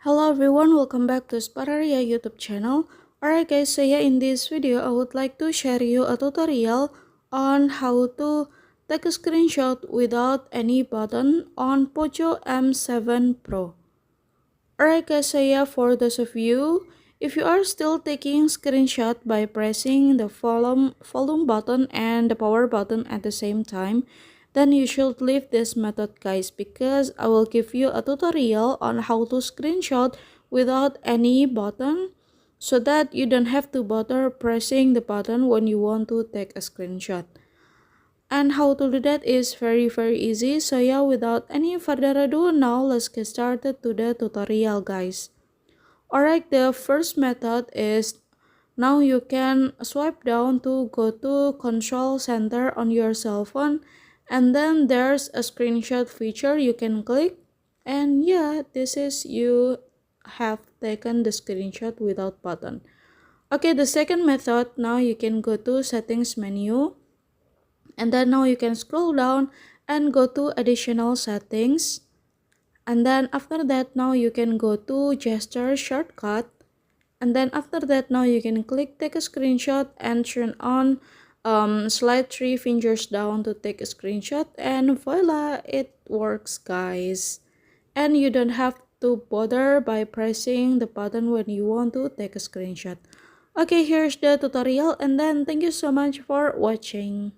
Hello everyone, welcome back to Spararia YouTube channel. Alright guys, so yeah, in this video I would like to share you a tutorial on how to take a screenshot without any button on Poco M7 Pro. Alright guys, so yeah, for those of you, if you are still taking screenshot by pressing the volume button and the power button at the same time, then you should leave this method guys, because I will give you a tutorial on how to screenshot without any button, so that you don't have to bother pressing the button when you want to take a screenshot. And how to do that is very easy. So yeah, without any further ado, now let's get started to the tutorial guys. Alright, the first method is, now you can swipe down to go to control center on your cell phone, and then there's a screenshot feature you can click, and yeah, this is you have taken the screenshot without button. Okay, the second method, now you can go to settings menu, and then now you can scroll down and go to additional settings, and then after that now you can go to gesture shortcut, and then after that now you can click take a screenshot and turn on slide 3 fingers down to take a screenshot, and voila, it works guys. And you don't have to bother by pressing the button when you want to take a screenshot. Okay, here's the tutorial, and then thank you so much for watching.